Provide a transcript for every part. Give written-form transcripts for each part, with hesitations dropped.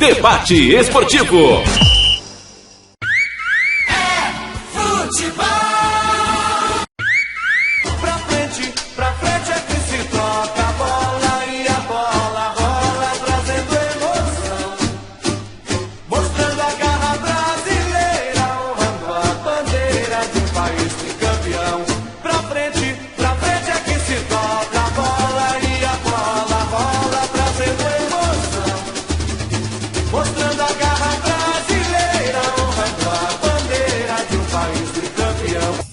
Debate Esportivo.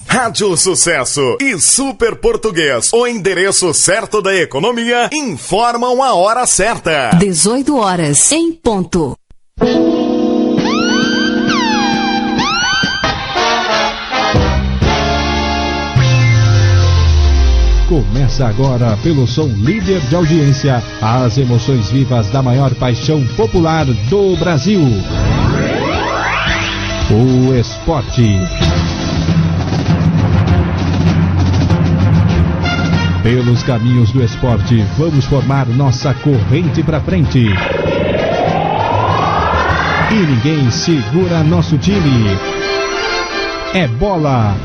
Rádio Sucesso e Super Português, o endereço certo da economia, informam a hora certa. 18 horas, em ponto. Começa agora, pelo som líder de audiência, as emoções vivas da maior paixão popular do Brasil. O esporte. Pelos caminhos do esporte, vamos formar nossa corrente pra frente. E ninguém segura nosso time. É bola,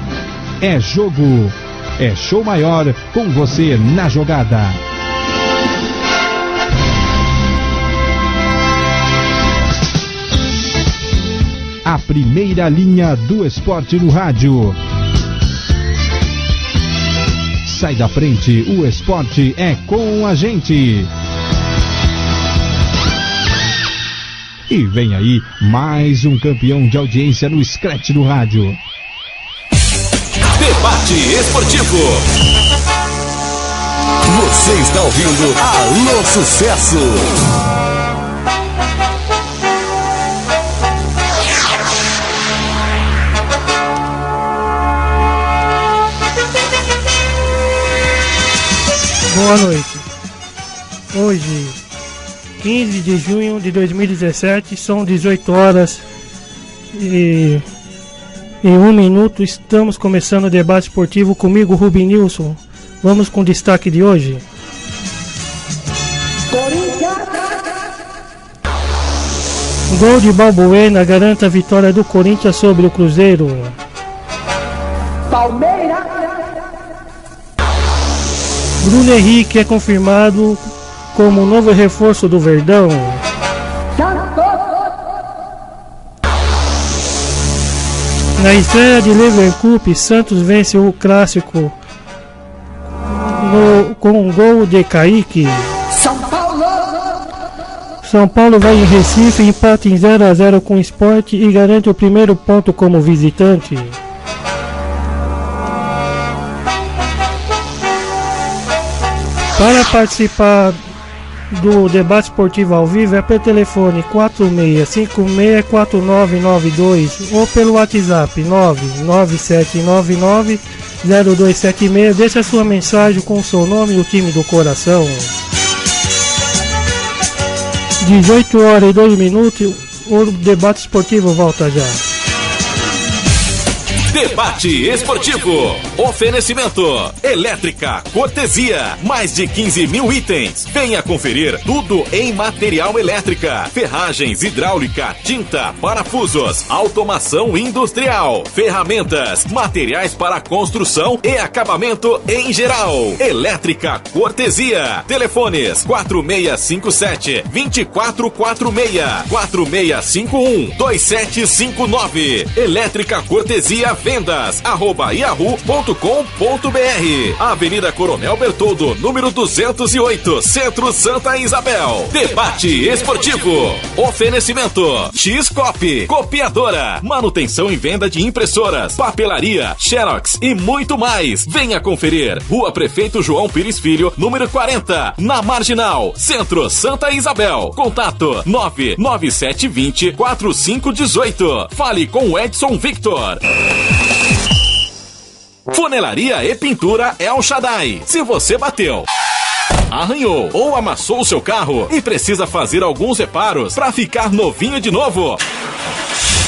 é jogo, é show maior com você na jogada. A primeira linha do esporte no rádio. Sai da frente, o esporte é com a gente. E vem aí mais um campeão de audiência no Scratch do rádio. Debate Esportivo. Você está ouvindo Alô Sucesso. Boa noite. Hoje, 15 de junho de 2017, são 18 horas e em 1 minuto estamos começando o debate esportivo comigo, Rubinilson. Vamos com o destaque de hoje. Gol de Balbuena garante a vitória do Corinthians sobre o Cruzeiro. Palmeiras. Bruno Henrique é confirmado como novo reforço do Verdão. Na estreia de Leverkusen, Santos vence o clássico com um gol de Kaique. São Paulo vai em Recife, empata em 0-0 com o Sport e garante o primeiro ponto como visitante. Para participar do debate esportivo ao vivo é pelo telefone 46564992 ou pelo WhatsApp 997990276. Deixe a sua mensagem com o seu nome e o time do coração. 18 horas e 2 minutos, o debate esportivo volta já. Debate Esportivo. Oferecimento. Elétrica Cortesia. Mais de 15 mil itens. Venha conferir tudo em material elétrica. Ferragens, hidráulica, tinta, parafusos, automação industrial, ferramentas, materiais para construção e acabamento em geral. Elétrica Cortesia. Telefones 4657-2446, 4651-2759. Elétrica Cortesia Vendas, @yahoo.com.br. Avenida Coronel Bertoldo, número 208, Centro Santa Isabel. Debate Esportivo. Oferecimento. X-Cop, copiadora, manutenção e venda de impressoras, papelaria, xerox e muito mais. Venha conferir. Rua Prefeito João Pires Filho, número 40, na Marginal, Centro Santa Isabel. Contato 99720-4518. Fale com Edson Victor. Funelaria e Pintura El Shaddai. Se você bateu, arranhou ou amassou o seu carro e precisa fazer alguns reparos para ficar novinho de novo,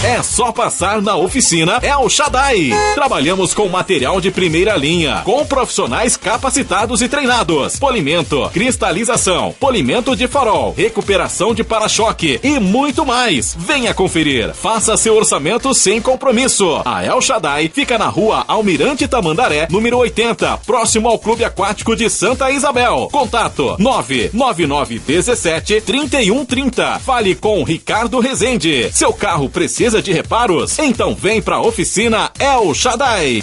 É só passar na oficina El Shaddai. Trabalhamos com material de primeira linha, com profissionais capacitados e treinados. Polimento, cristalização, polimento de farol, recuperação de para-choque e muito mais. Venha conferir. Faça seu orçamento sem compromisso. A El Shaddai fica na rua Almirante Tamandaré, número 80, próximo ao Clube Aquático de Santa Isabel. Contato 99917-3130. Fale com Ricardo Rezende. Seu carro precisa de reparos? Então vem pra oficina El Shaddai.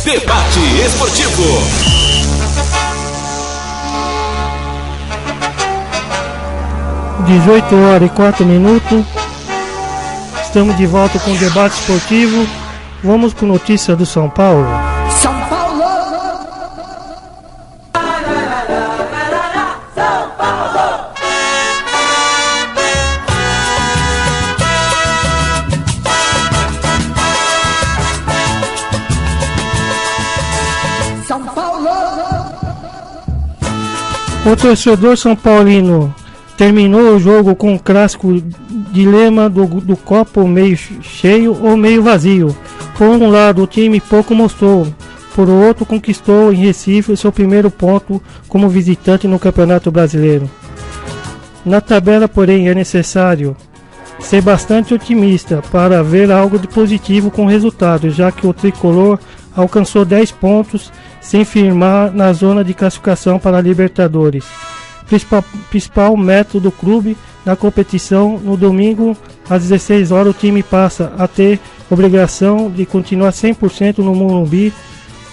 Debate esportivo. 18h04. Estamos de volta com o debate esportivo. Vamos com notícia do São Paulo. São Paulo! São Paulo! O torcedor São Paulino terminou o jogo com o clássico dilema do copo meio cheio ou meio vazio. Por um lado, o time pouco mostrou, por outro, conquistou em Recife o seu primeiro ponto como visitante no Campeonato Brasileiro. Na tabela, porém, é necessário ser bastante otimista para ver algo de positivo com o resultado, já que o tricolor alcançou 10 pontos sem firmar na zona de classificação para a Libertadores. Principal método do clube na competição. No domingo, às 16 horas, o time passa a ter obrigação de continuar 100% no Morumbi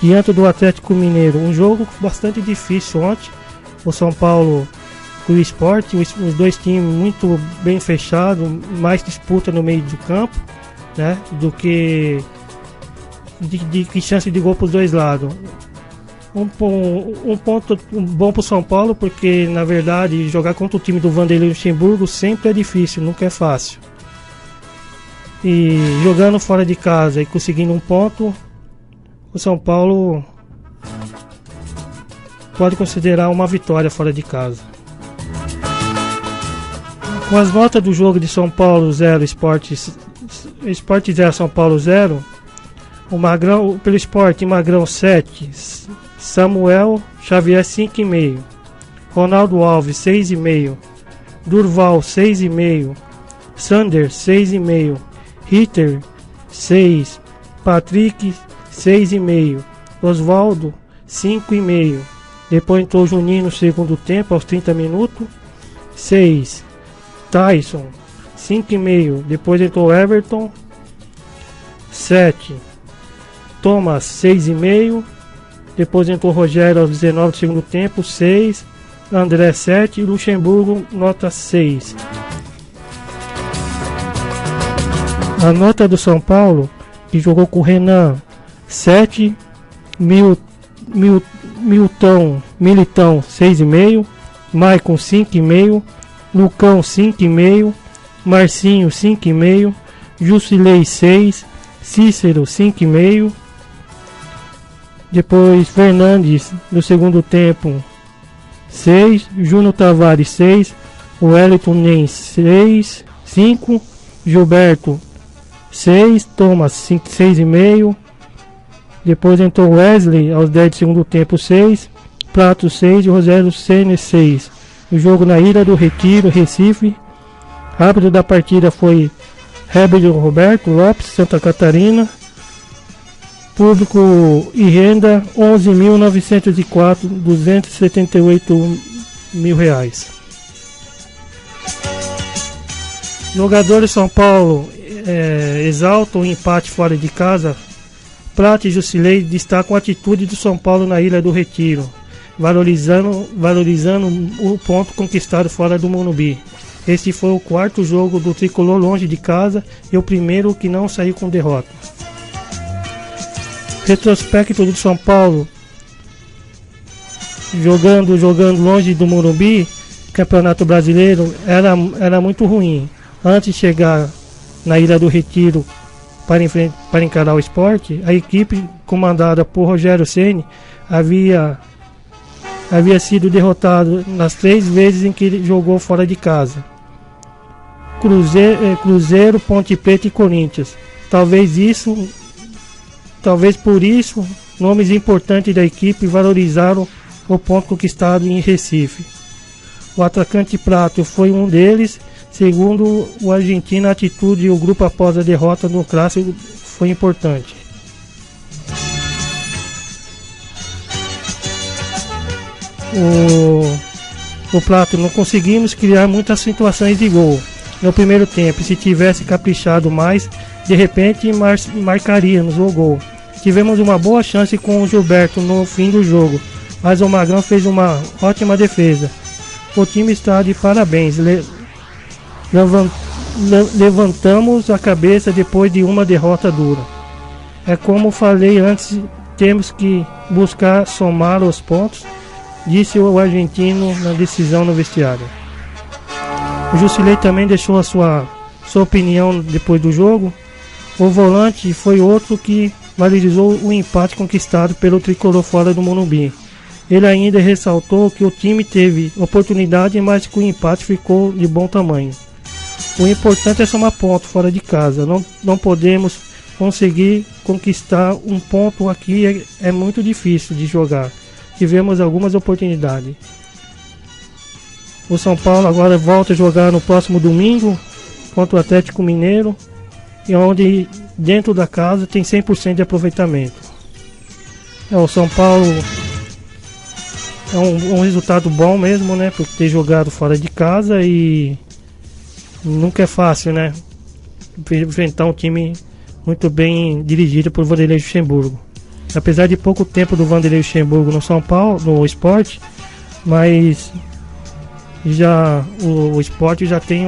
diante do Atlético Mineiro. Um jogo bastante difícil ontem. O São Paulo com o Sport, os dois times muito bem fechados, mais disputa no meio do campo, né, do que de chance de gol para os dois lados. Um ponto bom para o São Paulo, porque na verdade jogar contra o time do Vanderlei Luxemburgo sempre é difícil, nunca é fácil. E jogando fora de casa e conseguindo um ponto, o São Paulo pode considerar uma vitória fora de casa. Com as notas do jogo de São Paulo 0, Sport 0, São Paulo 0, o Magrão, pelo Sport, Magrão 7, Samuel Xavier 5,5, Ronaldo Alves 6,5, Durval 6,5, Sander 6,5, Ritter 6, Patrick 6,5, Osvaldo 5,5. Depois entrou o Juninho no segundo tempo aos 30 minutos, 6, Tyson 5,5. Depois entrou Everton 7, Thomas 6,5. Depois entrou Rogério aos 19 do segundo tempo, 6. André 7 e Luxemburgo nota 6. A nota do São Paulo, que jogou com o Renan 7, Militão 6,5, Maicon 5,5, Lucão 5,5, Marcinho 5,5, Jusilei 6, Cícero 5,5. Depois Fernandes no segundo tempo 6, Júnior Tavares 6, Wellington Nem 6, 5, Gilberto 6, Thomas 6,5. Depois entrou Wesley aos 10 do segundo tempo 6, Prato 6 e Rogério Ceni 6. O jogo na Ilha do Retiro, Recife. Árbitro da partida foi Herbert Roberto Lopes, Santa Catarina. Público e renda 11.904, R$278.000. Jogadores São Paulo exaltam o empate fora de casa. Prata e Jusilei destacam a atitude do São Paulo na Ilha do Retiro, valorizando o ponto conquistado fora do Morumbi. Este foi o quarto jogo do tricolor longe de casa e o primeiro que não saiu com derrota. Retrospecto do São Paulo jogando longe do Morumbi, Campeonato Brasileiro, era muito ruim. Antes de chegar na Ilha do Retiro para encarar o Sport, a equipe comandada por Rogério Ceni havia sido derrotado nas 3 vezes em que ele jogou fora de casa. Cruzeiro, Ponte Preta e Corinthians. Talvez por isso, nomes importantes da equipe valorizaram o ponto conquistado em Recife. O atacante Prato foi um deles. Segundo o argentino, a atitude e o grupo após a derrota no clássico foi importante. O Prato, não conseguimos criar muitas situações de gol no primeiro tempo. Se tivesse caprichado mais, de repente marcaríamos o gol. Tivemos uma boa chance com o Gilberto no fim do jogo, mas o Magrão fez uma ótima defesa. O time está de parabéns. Levantamos a cabeça depois de uma derrota dura. É como falei antes, temos que buscar somar os pontos, disse o argentino na decisão no vestiário. O Jusilei também deixou a sua opinião depois do jogo. O volante foi outro que valorizou o empate conquistado pelo tricolor fora do Morumbi. Ele ainda ressaltou que o time teve oportunidade, mas que o empate ficou de bom tamanho. O importante é somar ponto fora de casa. Não podemos conseguir conquistar um ponto aqui, é muito difícil de jogar. Tivemos algumas oportunidades. O São Paulo agora volta a jogar no próximo domingo contra o Atlético Mineiro, e onde dentro da casa tem 100% de aproveitamento. O São Paulo é um resultado bom mesmo, né, por ter jogado fora de casa, e nunca é fácil, né, enfrentar um time muito bem dirigido por Vanderlei Luxemburgo. Apesar de pouco tempo do Vanderlei Luxemburgo no São Paulo, no Sport, mas já o Sport já tem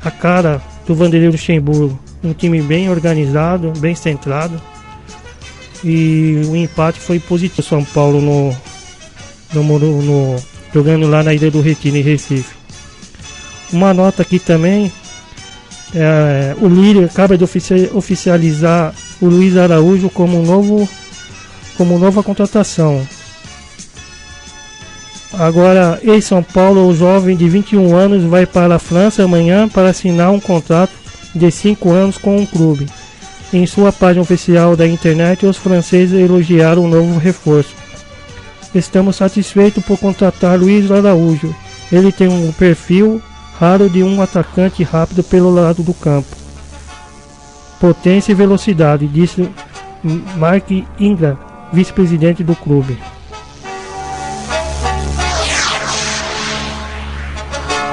a cara do Vanderlei Luxemburgo, um time bem organizado, bem centrado, e o empate foi positivo. São Paulo jogando lá na Ilha do Retiro, em Recife. Uma nota aqui também, o Líder acaba de oficializar o Luiz Araújo como nova contratação. Agora, ex-São Paulo, o jovem de 21 anos vai para a França amanhã para assinar um contrato de 5 anos com o clube. Em sua página oficial da internet, os franceses elogiaram o novo reforço. Estamos satisfeitos por contratar Luiz Araújo. Ele tem um perfil raro de um atacante rápido pelo lado do campo. Potência e velocidade, disse Mark Ingram, vice-presidente do clube.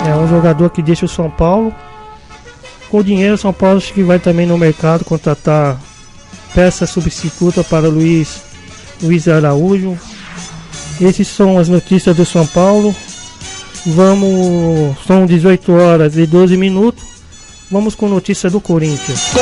É um jogador que deixa o São Paulo. Com o dinheiro, o São Paulo acho que vai também no mercado contratar peça substituta para Luiz Araújo. Essas são as notícias do São Paulo. São 18 horas e 12 minutos. Vamos com notícia do Corinthians.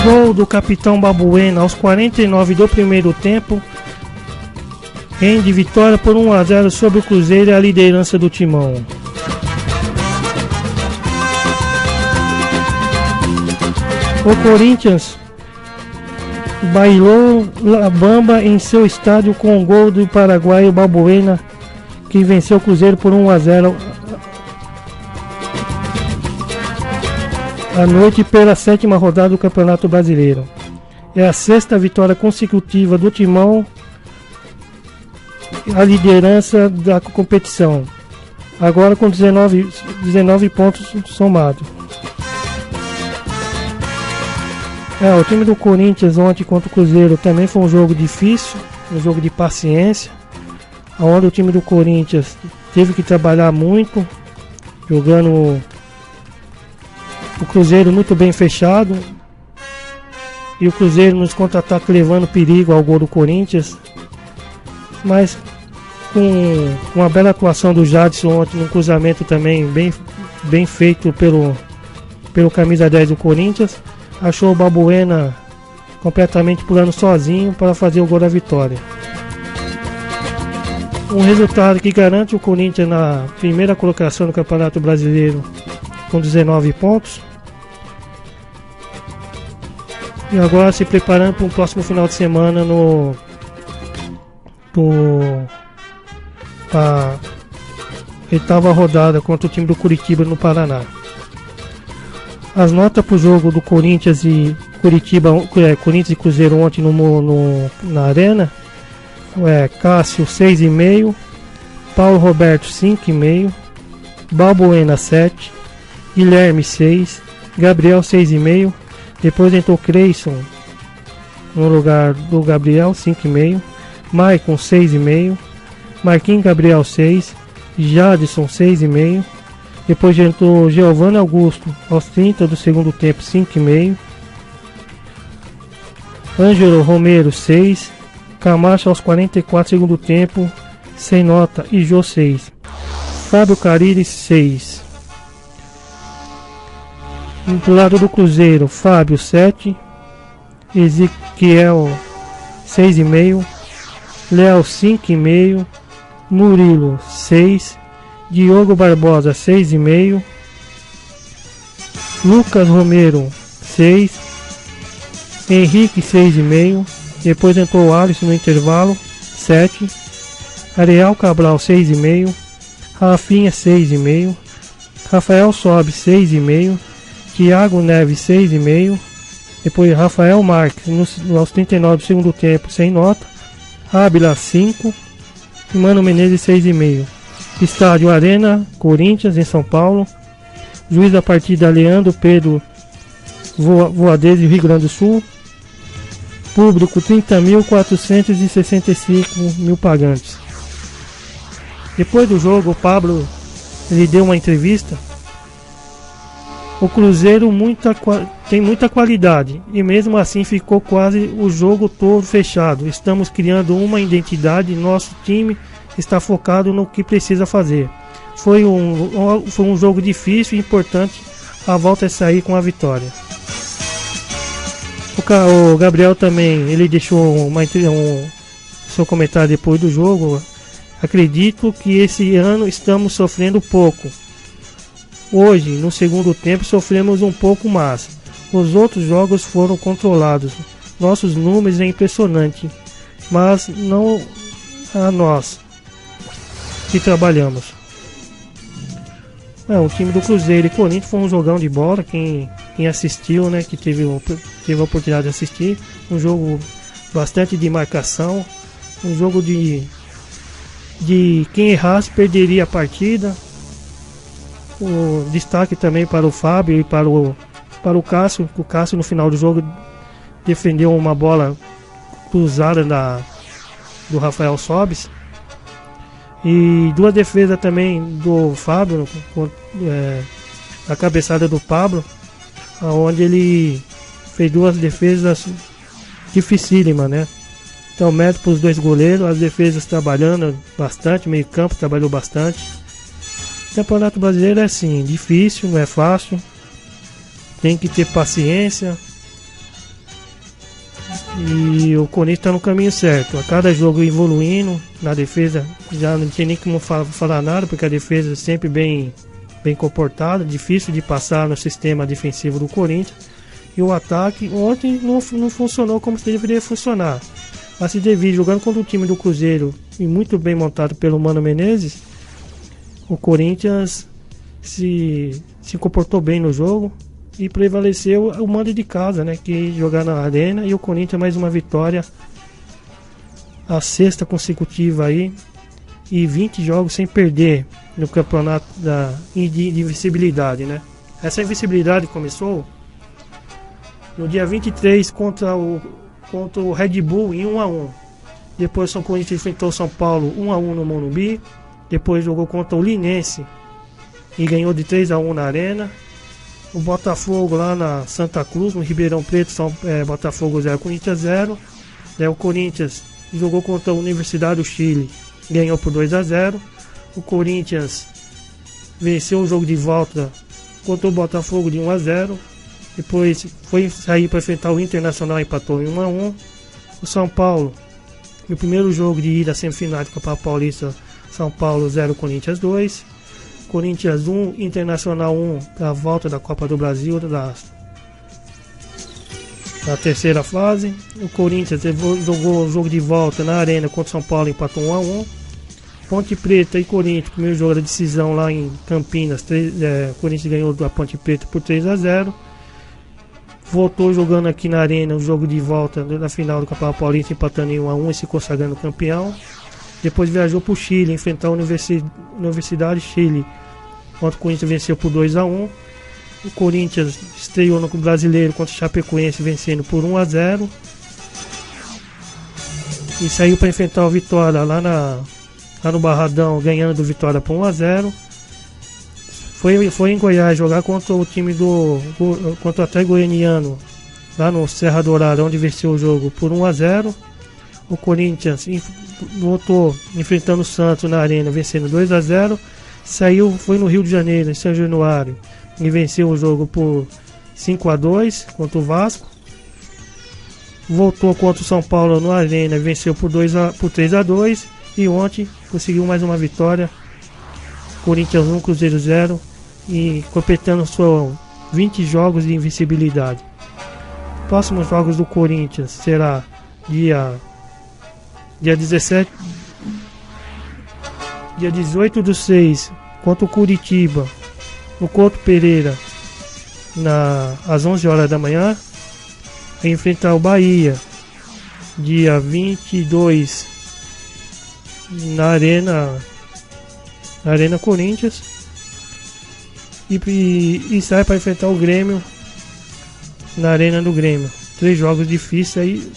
Gol do capitão Balbuena aos 49 do primeiro tempo, rende vitória por 1-0 sobre o Cruzeiro e a liderança do Timão. O Corinthians bailou La Bamba em seu estádio com o gol do paraguaio Balbuena, que venceu o Cruzeiro por 1-0 à noite pela 7ª rodada do Campeonato Brasileiro. É a 6ª vitória consecutiva do Timão, a liderança da competição, agora com 19 pontos somados. O time do Corinthians ontem contra o Cruzeiro também foi um jogo difícil, um jogo de paciência, onde o time do Corinthians teve que trabalhar muito, jogando o Cruzeiro muito bem fechado, e o Cruzeiro nos contra-ataques levando perigo ao gol do Corinthians, mas com uma bela atuação do Jadson ontem, num cruzamento também bem feito pelo camisa 10 do Corinthians, achou o Balbuena completamente pulando sozinho para fazer o gol da vitória. Um resultado que garante o Corinthians na primeira colocação no Campeonato Brasileiro com 19 pontos. E agora se preparando para um próximo final de semana a oitava rodada contra o time do Curitiba no Paraná. As notas para o jogo do Corinthians e Corinthians e Cruzeiro ontem na Arena. Cássio 6,5, Paulo Roberto 5,5, Balbuena 7, Guilherme 6, Gabriel 6,5, depois entrou Creyson no lugar do Gabriel 5,5, Maicon 6,5, Marquinhos Gabriel 6, Jadson 6,5, depois entrou Giovanni Augusto aos 30 do segundo tempo 5,5, Ângelo Romero 6, Camacho aos 44 do segundo tempo, sem nota, e Jô 6. Fábio Carille 6. Do lado do Cruzeiro, Fábio 7. Ezequiel 6,5. Léo 5,5. Murilo 6. Diogo Barbosa 6,5. Lucas Romero 6. Henrique 6,5. Depois entrou o Alisson no intervalo, 7. Ariel Cabral, 6,5. Rafinha, 6,5. Rafael Sobe, 6,5. Thiago Neves, 6,5. Depois Rafael Marques, aos 39 do segundo tempo, sem nota. Ábila, 5. E Mano Menezes, 6,5. Estádio Arena, Corinthians, em São Paulo. Juiz da partida, Leandro Pedro Voadez, Rio Grande do Sul. Público 30.465 pagantes. Depois do jogo, o Pablo ele deu uma entrevista. O Cruzeiro tem muita qualidade e mesmo assim ficou quase o jogo todo fechado. Estamos criando uma identidade, nosso time está focado no que precisa fazer. Foi um jogo difícil e importante, a volta é sair com a vitória. O Gabriel também, ele deixou seu comentário depois do jogo. Acredito que esse ano estamos sofrendo pouco. Hoje, no segundo tempo, sofremos um pouco mais. Os outros jogos foram controlados. Nossos números é impressionante, mas não a nós que trabalhamos. O time do Cruzeiro e Corinthians foi um jogão de bola. Quem assistiu, né, que teve a oportunidade de assistir, um jogo bastante de marcação, um jogo de quem errasse perderia a partida. O destaque também para o Fábio e para o Cássio. O Cássio no final do jogo defendeu uma bola cruzada do Rafael Sobis. E duas defesas também do Fábio, a cabeçada do Pablo, onde ele fez duas defesas dificílimas, né? Então, mérito para os dois goleiros, as defesas trabalhando bastante, meio campo trabalhou bastante. O Campeonato Brasileiro é assim, difícil, não é fácil, tem que ter paciência. E o Corinthians está no caminho certo, a cada jogo evoluindo, na defesa já não tinha nem como falar nada, porque a defesa é sempre bem comportada, difícil de passar no sistema defensivo do Corinthians. E o ataque ontem não funcionou como deveria funcionar. Mas se devido, jogando contra o time do Cruzeiro e muito bem montado pelo Mano Menezes, o Corinthians se comportou bem no jogo e prevaleceu o mando de casa, né, que jogar na Arena. E o Corinthians mais uma vitória, a sexta consecutiva aí, e 20 jogos sem perder no campeonato de invencibilidade, né? Essa invencibilidade começou no dia 23 contra o Red Bull em 1-1. Depois o Corinthians enfrentou o São Paulo 1-1 no Morumbi. Depois jogou contra o Linense e ganhou de 3-1 na Arena. O Botafogo lá na Santa Cruz, no Ribeirão Preto, Botafogo 0, Corinthians 0. O Corinthians jogou contra a Universidade do Chile, ganhou por 2-0. O Corinthians venceu o jogo de volta contra o Botafogo de 1-0. Depois foi sair para enfrentar o Internacional, empatou em 1-1. O São Paulo, no primeiro jogo de ida à semifinal do Campeonato Paulista, São Paulo 0, Corinthians 2. Corinthians 1, Internacional 1, para a volta da Copa do Brasil, da terceira fase. O Corinthians jogou o jogo de volta na Arena contra o São Paulo, empatou 1-1. Ponte Preta e Corinthians, primeiro jogo da decisão lá em Campinas, Corinthians ganhou da Ponte Preta por 3-0. Voltou jogando aqui na Arena o jogo de volta na final do Campeonato Paulista, empatando em 1-1 e se consagrando campeão. Depois viajou para o Chile, enfrentar a Universidade de Chile, onde o Corinthians venceu por 2-1. O Corinthians estreou no Brasileiro contra o Chapecoense, vencendo por 1-0. E saiu para enfrentar o Vitória lá no Barradão, ganhando do Vitória por 1-0. Foi em Goiás jogar contra o time contra o Atlético Goianiano, lá no Serra Dourada, onde venceu o jogo por 1-0. O Corinthians voltou enfrentando o Santos na Arena, vencendo 2-0. Foi no Rio de Janeiro, em São Januário, e venceu o jogo por 5-2 contra o Vasco. Voltou contra o São Paulo no Arena e venceu por 3-2. E ontem conseguiu mais uma vitória, Corinthians 1, Cruzeiro 0, e completando seus 20 jogos de invencibilidade. Próximos jogos do Corinthians será dia 17, dia 18/6, contra o Curitiba, no Couto Pereira, às 11 horas da manhã. Vai enfrentar o Bahia, dia 22, na Arena Corinthians, e sai para enfrentar o Grêmio na Arena do Grêmio. 3 jogos difíceis aí,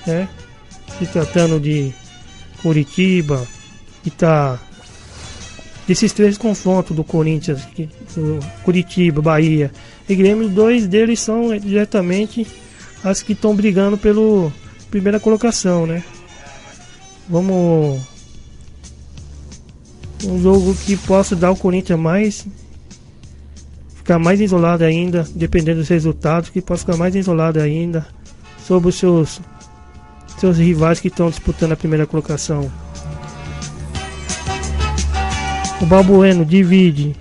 né? Se tratando de Curitiba, e desses 3 confrontos do Corinthians, Curitiba, Bahia e Grêmio, 2 deles são diretamente as que estão brigando pela primeira colocação, né? Um jogo que possa dar o Corinthians ficar mais isolado ainda, dependendo dos resultados, que possa ficar mais isolado ainda sobre os seus rivais que estão disputando a primeira colocação. O Balbueno divide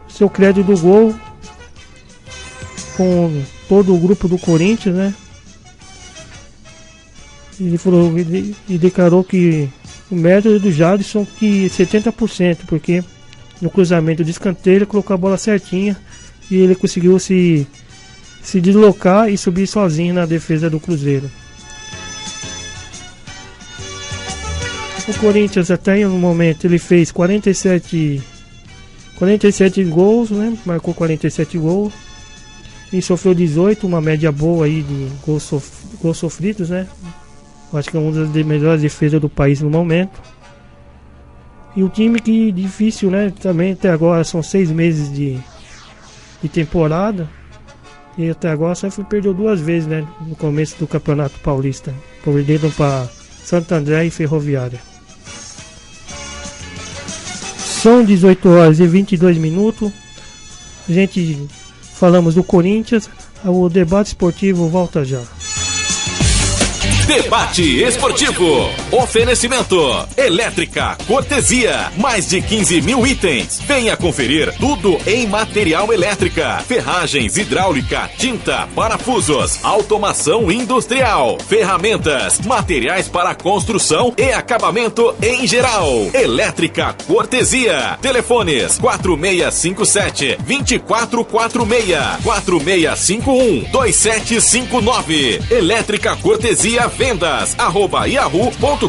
seu crédito do gol com todo o grupo do Corinthians, né? Ele declarou que o mérito do Jadson que 70%, porque no cruzamento de escanteio ele colocou a bola certinha e ele conseguiu se deslocar e subir sozinho na defesa do Cruzeiro. O Corinthians até no momento ele fez 47 gols, né? Marcou 47 gols e sofreu 18, uma média boa aí de gols sofridos, né? Acho que é uma das melhores defesas do país no momento. E o time que difícil, né? Também até agora são 6 meses de temporada. E até agora só perdeu 2 vezes, né? No começo do Campeonato Paulista. Perdendo para Santo André e Ferroviária. São 18h22. A gente falamos do Corinthians. O debate esportivo volta já. Debate esportivo. Oferecimento. Elétrica Cortesia. Mais de 15 mil itens. Venha conferir tudo em material elétrica. Ferragens, hidráulica, tinta, parafusos, automação industrial, ferramentas, materiais para construção e acabamento em geral. Elétrica Cortesia. Telefones 4657-2446, 4651-2759. Elétrica Cortesia Vendas, @yahoo.com.br.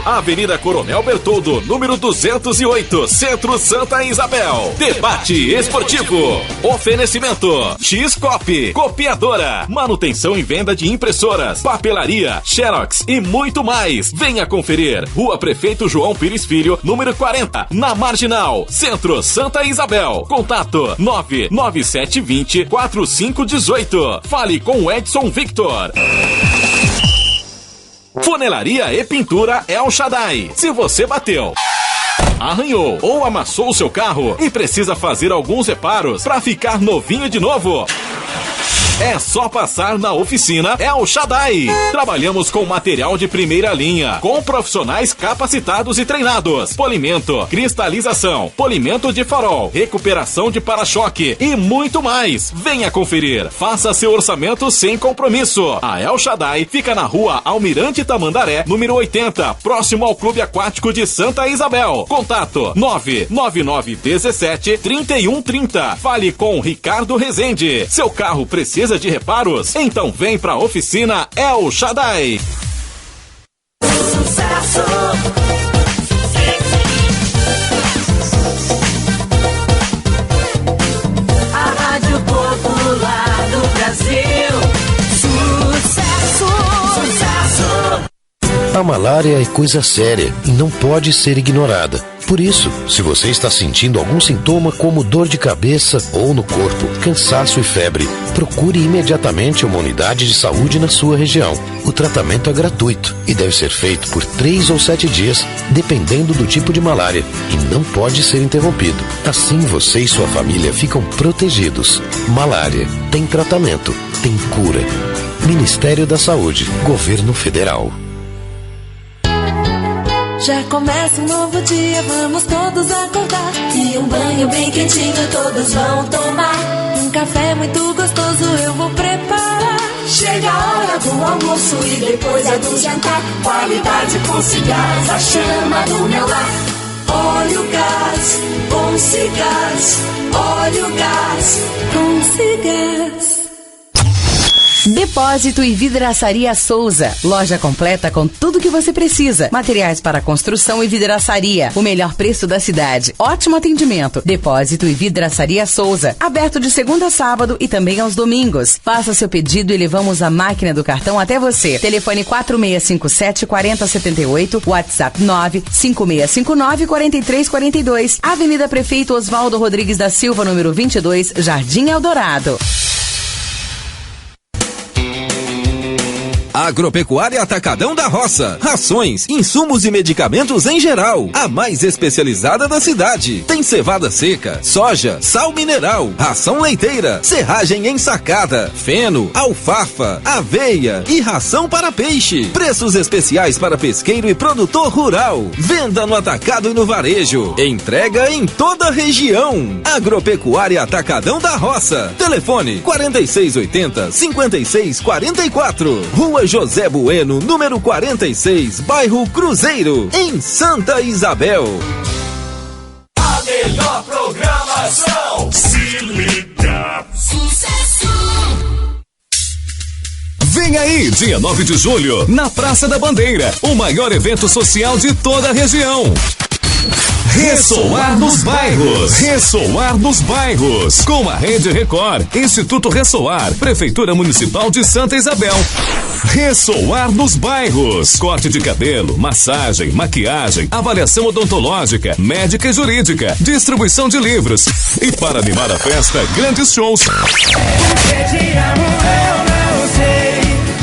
Avenida Coronel Bertoldo, número 208, Centro Santa Isabel. Debate esportivo. Oferecimento. X-Cop, copiadora, manutenção e venda de impressoras, papelaria, xerox e muito mais. Venha conferir. Rua Prefeito João Pires Filho, número 40, na Marginal, Centro Santa Isabel. Contato 99720-4518. Fale com o Edson Victor. Funelaria e Pintura El Shaddai. Se você bateu, Arranhou ou amassou seu carro e precisa fazer alguns reparos para ficar novinho de novo? É só passar na oficina El Shaddai. Trabalhamos com material de primeira linha, com profissionais capacitados e treinados. Polimento, cristalização, polimento de farol, recuperação de para-choque e muito mais. Venha conferir. Faça seu orçamento sem compromisso. A El Shaddai fica na rua Almirante Tamandaré, número 80, próximo ao Clube Aquático de Santa Isabel. Contato 99917-3130. Fale com Ricardo Rezende. Seu carro precisa de reparos? Então vem pra oficina El Shaddai. Sucesso. A Rádio Popular do Brasil. Sucesso. Sucesso. A malária é coisa séria e não pode ser ignorada. Por isso, se você está sentindo algum sintoma como dor de cabeça ou no corpo, cansaço e febre, procure imediatamente uma unidade de saúde na sua região. O tratamento é gratuito e deve ser feito por 3 ou 7 dias, dependendo do tipo de malária, e não pode ser interrompido. Assim você e sua família ficam protegidos. Malária tem tratamento, tem cura. Ministério da Saúde, Governo Federal. Já começa um novo dia, vamos todos acordar. E um banho bem quentinho todos vão tomar. Um café muito gostoso eu vou preparar. Chega a hora do almoço e depois a do jantar. Qualidade com Cigás, a chama do meu lar. Olha o gás, com Cigás. Olha o gás, com Cigás. Depósito e Vidraçaria Souza. Loja completa com tudo que você precisa. Materiais para construção e vidraçaria. O melhor preço da cidade. Ótimo atendimento. Depósito e Vidraçaria Souza. Aberto de segunda a sábado e também aos domingos. Faça seu pedido e levamos a máquina do cartão até você. Telefone 4657-4078. WhatsApp 95659-4342. Avenida Prefeito Oswaldo Rodrigues da Silva, número 22, Jardim Eldorado. Agropecuária Atacadão da Roça. Rações, insumos e medicamentos em geral. A mais especializada da cidade. Tem cevada seca, soja, sal mineral, ração leiteira, serragem ensacada, feno, alfafa, aveia e ração para peixe. Preços especiais para pesqueiro e produtor rural. Venda no atacado e no varejo. Entrega em toda a região. Agropecuária Atacadão da Roça. Telefone 4680-5644. Rua José Bueno, número 46, bairro Cruzeiro, em Santa Isabel. A melhor programação. Se liga. Sucesso. Vem aí, dia 9 de julho, na Praça da Bandeira, o maior evento social de toda a região. Ressoar nos bairros. Ressoar nos bairros. Com a Rede Record, Instituto Ressoar, Prefeitura Municipal de Santa Isabel. Ressoar nos bairros. Corte de cabelo, massagem, maquiagem, avaliação odontológica, médica e jurídica, distribuição de livros. E para animar a festa, grandes shows.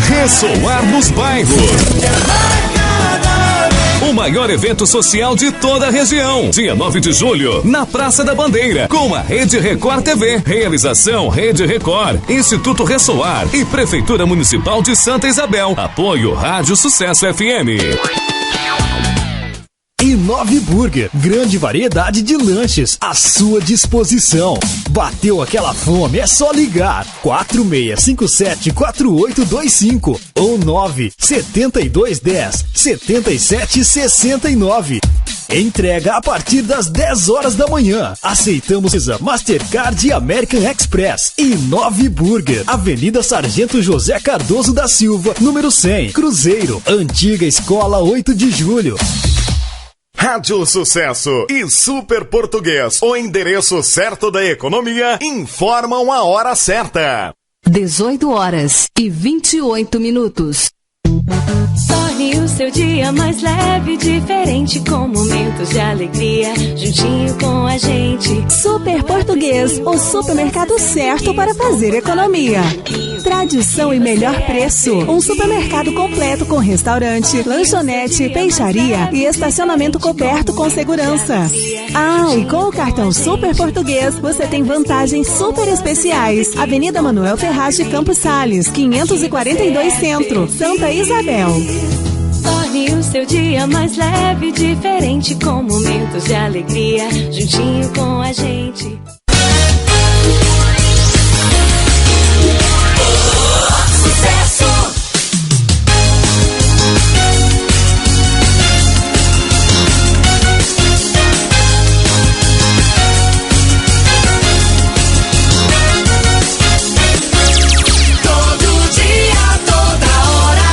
Ressoar nos bairros. O maior evento social de toda a região. Dia 9 de julho, na Praça da Bandeira, com a Rede Record TV. Realização Rede Record, Instituto Ressoar e Prefeitura Municipal de Santa Isabel. Apoio Rádio Sucesso FM. I9 Burger, grande variedade de lanches à sua disposição. Bateu aquela fome, é só ligar 4657-4825 ou 97210-7769. Entrega a partir das 10 horas da manhã. Aceitamos Visa, Mastercard e American Express. I9 Burger, Avenida Sargento José Cardoso da Silva, número 100, Cruzeiro, Antiga Escola 8 de Julho. Rádio Sucesso e Super Português, o endereço certo da economia, informam a hora certa. 18 horas e 28 minutos. Torne o seu dia dia mais leve e diferente, com momentos de alegria, juntinho com a gente. Super Português, o supermercado certo para fazer economia. Tradição e melhor preço. Um supermercado completo com restaurante, lanchonete, peixaria e estacionamento coberto com segurança. Ah, e com o cartão Super Português, você tem vantagens super especiais. Avenida Manuel Ferraz de Campos Sales, 542 Centro, Santa Isabel. Torne o seu dia mais leve e diferente, com momentos de alegria, juntinho com a gente. Sucesso! Todo dia, toda hora.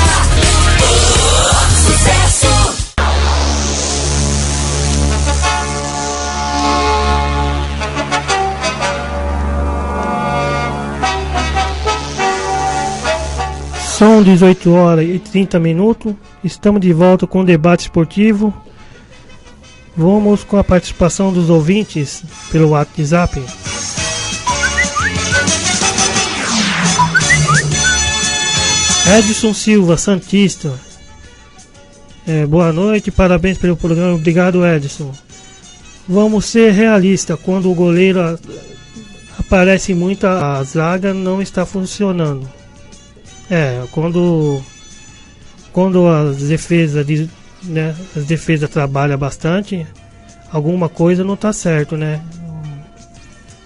Sucesso! São 18 horas e 30 minutos. Estamos de volta com o debate esportivo. Vamos com a participação dos ouvintes pelo WhatsApp. Edson Silva, Santista. Boa noite, parabéns pelo programa. Obrigado, Edson. Vamos ser realistas. Quando o goleiro aparece muito, a zaga não está funcionando. Quando as defesas as defesas trabalham bastante, alguma coisa não está certo, né?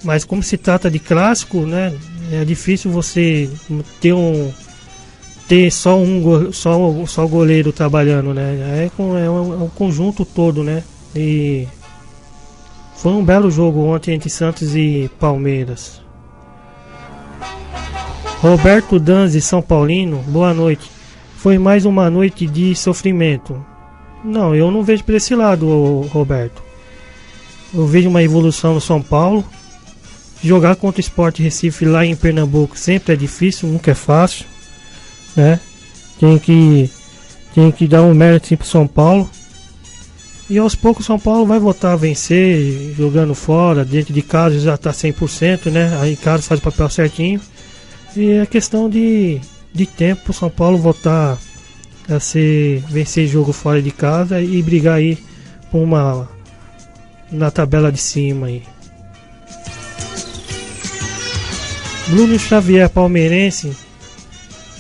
Mas como se trata de clássico, né? É difícil você ter só o goleiro trabalhando, né? É um conjunto todo, né? E foi um belo jogo ontem entre Santos e Palmeiras. Roberto Danzi, São Paulino, boa noite. Foi mais uma noite de sofrimento. Não, eu não vejo por esse lado, Roberto. Eu vejo uma evolução no São Paulo. Jogar contra o Sport Recife lá em Pernambuco sempre é difícil, nunca é fácil, né? Tem que dar um mérito para o São Paulo. E aos poucos o São Paulo vai voltar a vencer, jogando fora, dentro de casa já está 100%, né? Aí em casa faz o papel certinho. E é questão de tempo para o São Paulo voltar a vencer jogo fora de casa e brigar aí na tabela de cima aí. Bruno Xavier, palmeirense.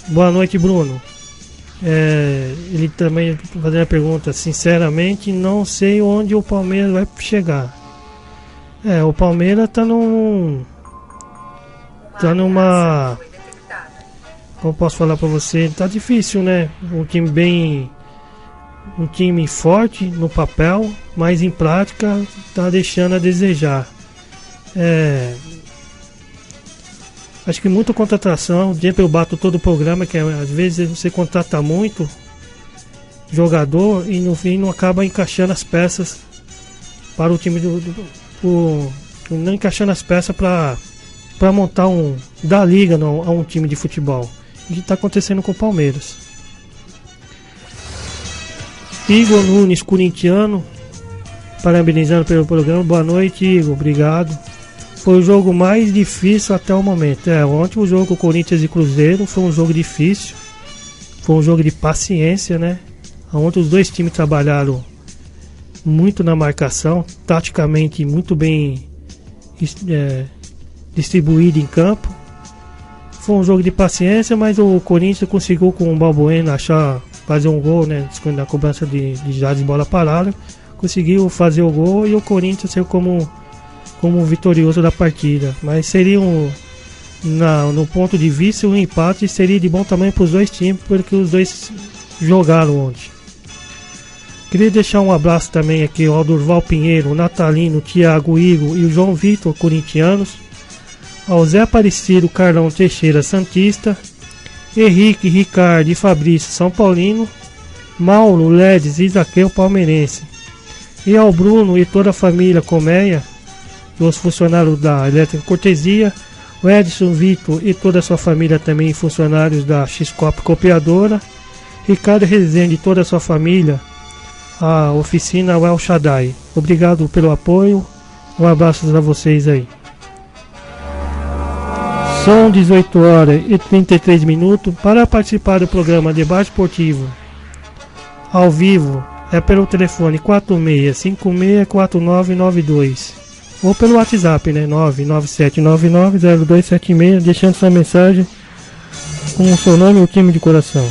Boa noite, Bruno. Ele também fazendo a pergunta: sinceramente não sei onde o Palmeiras vai chegar. O Palmeiras tá numa, como posso falar pra você, tá difícil, né? Um time forte no papel, mas em prática tá deixando a desejar. Acho que muita contratação. Sempre eu bato todo o programa, que às vezes você contrata muito jogador e no fim não acaba encaixando as peças para o time não encaixando as peças para montar da liga a um time de futebol. O que está acontecendo com o Palmeiras? Igor Nunes, corintiano, parabenizando pelo programa. Boa noite, Igor, obrigado. Foi o jogo mais difícil até o momento. Ontem o jogo com o Corinthians e Cruzeiro foi um jogo difícil, foi um jogo de paciência, né? Ontem os dois times trabalharam muito na marcação, taticamente muito bem distribuído em campo. Foi um jogo de paciência, mas o Corinthians conseguiu com o Balbuena fazer um gol, né? Na cobrança de jazz de bola parada, conseguiu fazer o gol e o Corinthians saiu como vitorioso da partida. Mas seria no ponto de vista, um empate seria de bom tamanho para os dois times, porque os dois jogaram ontem. Queria deixar um abraço também aqui ao Durval Pinheiro, o Natalino, o Thiago, o Igor e o João Vitor, corintianos. Ao Zé Aparecido, Carlão Teixeira, santista. Henrique, Ricardo e Fabrício, São Paulino. Mauro, Ledes e Isaqueu, palmeirense. E ao Bruno e toda a família Colmeia, os funcionários da Elétrica Cortesia. O Edson Vitor e toda a sua família também, funcionários da X-Cop Copiadora. Ricardo Rezende e toda a sua família, a oficina El Shaddai. Obrigado pelo apoio, um abraço a vocês aí. São 18 horas e 33 minutos. Para participar do programa Debate Esportivo ao vivo é pelo telefone 46564992 ou pelo WhatsApp, né, 997990276, deixando sua mensagem com o seu nome e o time de coração.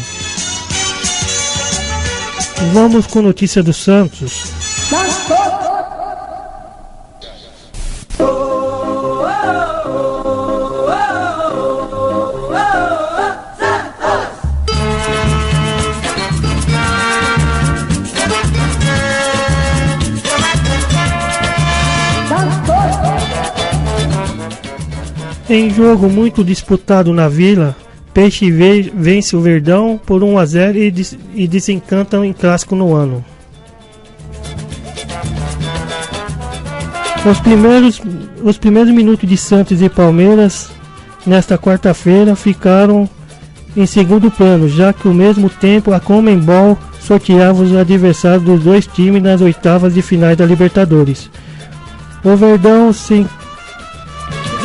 Vamos com notícia do Santos. Em jogo muito disputado na Vila, Peixe vence o Verdão por 1-0 e desencantam em clássico no ano. Os primeiros minutos de Santos e Palmeiras nesta quarta-feira ficaram em segundo plano, já que ao mesmo tempo a Conmebol sorteava os adversários dos dois times nas oitavas de finais da Libertadores. O Verdão se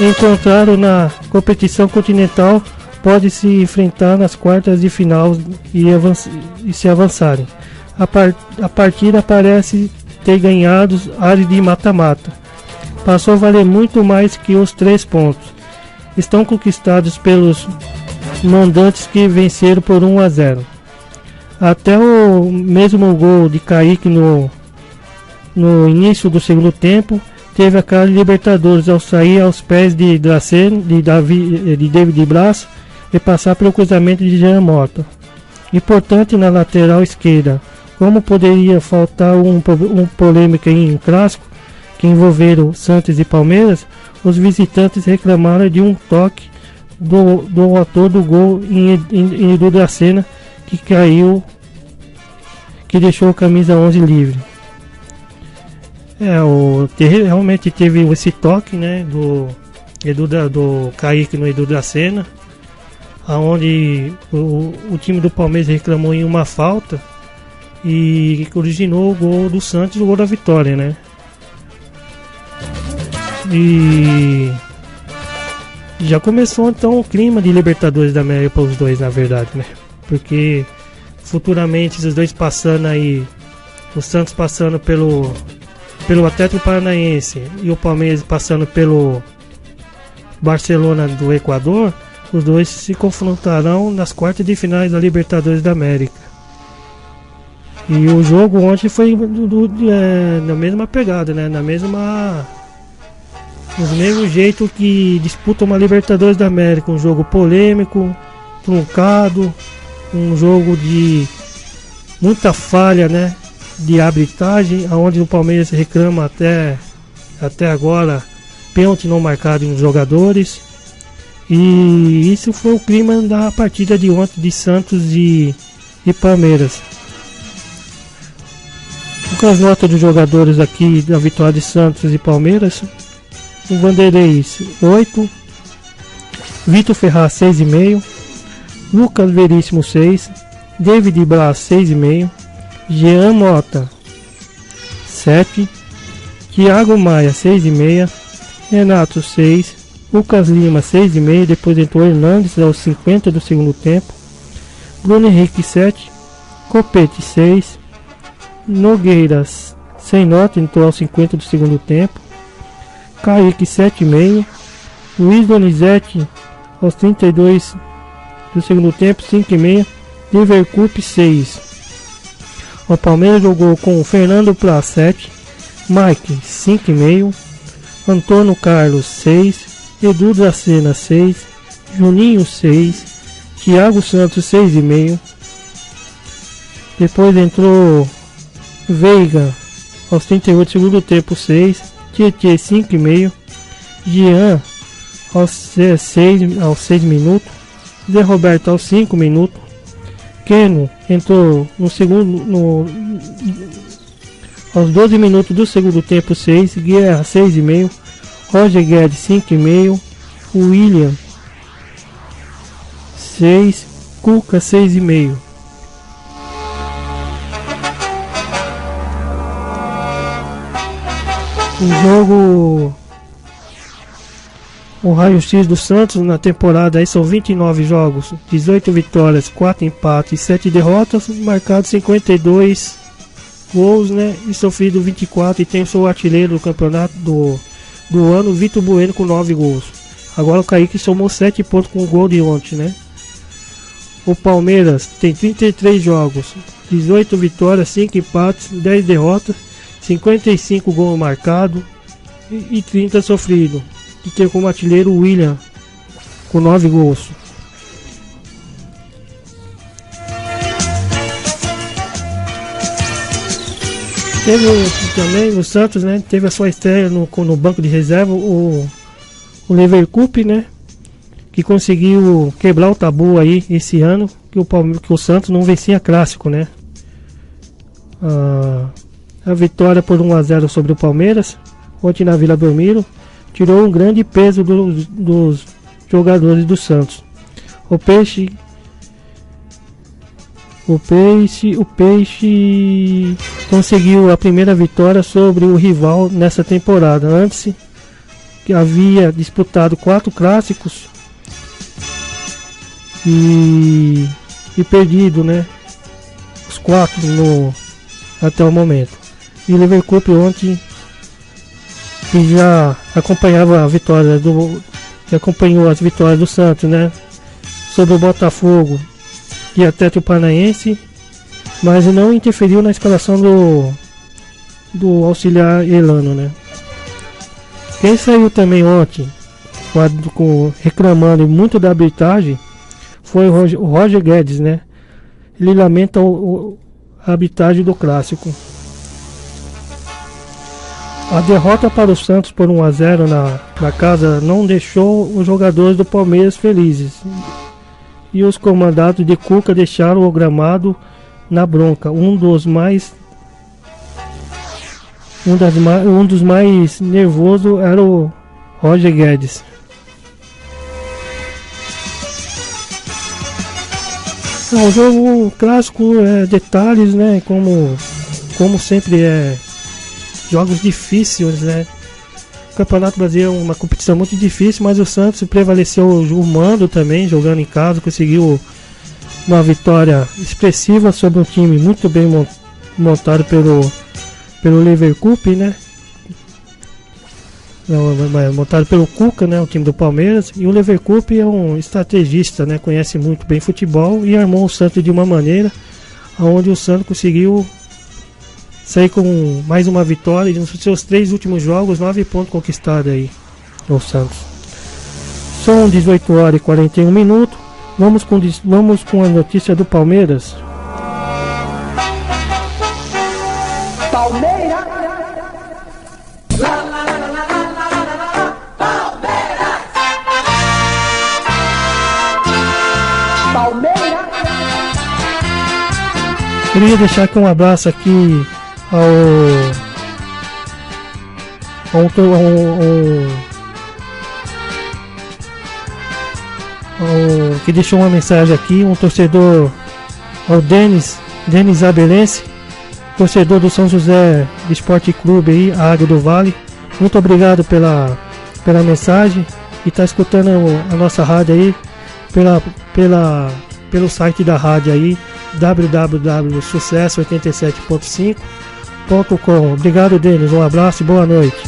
encontraram na competição continental, pode se enfrentar nas quartas de final e se avançarem. A partida parece ter ganhado área de mata-mata. Passou a valer muito mais que os 3 pontos. Estão conquistados pelos mandantes que venceram por 1-0. Até o mesmo gol de Kaique no início do segundo tempo teve a cara de Libertadores ao sair aos pés de David Braz e passar pelo cruzamento de Jean Mota. Importante na lateral esquerda, como poderia faltar um polêmica em um clássico que envolveram Santos e Palmeiras, os visitantes reclamaram de um toque do autor do gol em Edu Dracena, que caiu, que deixou a camisa 11 livre. Realmente teve esse toque, né, do Kaique no Edu Dracena, onde o time do Palmeiras reclamou em uma falta e originou o gol do Santos, o gol da vitória, né? E já começou então o clima de Libertadores da América para os dois, na verdade, né? Porque futuramente os dois passando aí, o Santos passando pelo Atlético Paranaense e o Palmeiras passando pelo Barcelona do Equador, os dois se confrontarão nas quartas de finais da Libertadores da América. E o jogo ontem foi na mesma pegada, né? No mesmo jeito que disputa uma Libertadores da América, um jogo polêmico, truncado, um jogo de muita falha, né, de arbitragem, onde o Palmeiras reclama até agora pênalti não marcado nos jogadores. E isso foi o clima da partida de ontem de Santos e Palmeiras. Com as notas dos jogadores aqui da vitória de Santos e Palmeiras: o Vanderlei 8, Vitor Ferraz 6,5, Lucas Veríssimo 6, David Braz 6,5, Jean Mota 7, Thiago Maia 6,5, Renato 6, Lucas Lima 6,5, depois entrou Hernandes aos 50 do segundo tempo, Bruno Henrique 7, Copete 6, Nogueiras sem nota, entrou aos 50 do segundo tempo, Kaique 7,5, Luiz Donizete aos 32 do segundo tempo 5,5, Livercup 6. O Palmeiras jogou com Fernando Pla 7, Mike 5,5, Antônio Carlos 6, Edu Dracena 6, Juninho 6, Thiago Santos 6,5. Depois entrou Veiga aos 38 do segundo tempo 6, Tietê 5,5, Jean aos 6 minutos, Zé Roberto aos 5 minutos, Keno entrou aos 12 minutos do segundo tempo 6, Guerra 6,5, Roger Guedes 5,5, William 6, Cuca 6,5. O jogo, o raio-x do Santos na temporada aí são 29 jogos, 18 vitórias, 4 empates e 7 derrotas, marcados 52 gols, né, e sofrido 24, e tem o seu artilheiro do campeonato do ano, Vitor Bueno, com 9 gols. Agora o Kaique somou 7 pontos com o gol de ontem, né. O Palmeiras tem 33 jogos, 18 vitórias, 5 empates, 10 derrotas, 55 gols marcados e 30 sofridos. E tem como artilheiro o William, com 9 gols. Teve também o Santos, né? Teve a sua estreia no banco de reserva, o Leverkusen, né? Que conseguiu quebrar o tabu aí esse ano, que o Santos não vencia clássico, né? A vitória por 1-0 sobre o Palmeiras, ontem na Vila Belmiro, tirou um grande peso dos jogadores do Santos. O Peixe conseguiu a primeira vitória sobre o rival nessa temporada. Antes, que havia disputado 4 clássicos e perdido, né, os 4 até o momento. E o Leverkusen ontem, que já acompanhava a vitória que acompanhou as vitórias do Santos, né, sobre o Botafogo e Atlético Paranaense, mas não interferiu na escalação do auxiliar Elano, né. Quem saiu também ontem reclamando muito da arbitragem foi o Roger Guedes, né. Ele lamenta a arbitragem do clássico. A derrota para o Santos por 1-0 na casa não deixou os jogadores do Palmeiras felizes. E os comandados de Cuca deixaram o gramado na bronca. Um dos mais nervosos era o Roger Guedes. O jogo clássico é detalhes, né? Como sempre é. Jogos difíceis, né? O Campeonato Brasileiro é uma competição muito difícil, mas o Santos prevaleceu o mando também, jogando em casa, conseguiu uma vitória expressiva sobre um time muito bem montado pelo Leverkusen, né? Montado pelo Cuca, né? O time do Palmeiras. E o Leverkusen é um estrategista, né? Conhece muito bem futebol e armou o Santos de uma maneira onde o Santos conseguiu sair com mais uma vitória e nos seus 3 últimos jogos, 9 pontos conquistados aí no Santos. São 18h41. Vamos com a notícia do Palmeiras. Palmeiras. Palmeiras. Queria deixar aqui um abraço aqui que deixou uma mensagem aqui, um torcedor, ao Denis Abelense, torcedor do São José Esporte Clube aí, a Águia do Vale. Muito obrigado pela mensagem, e está escutando a nossa rádio aí pelo site da rádio aí, www.sucesso87.5.com. Obrigado, Denis, um abraço e boa noite.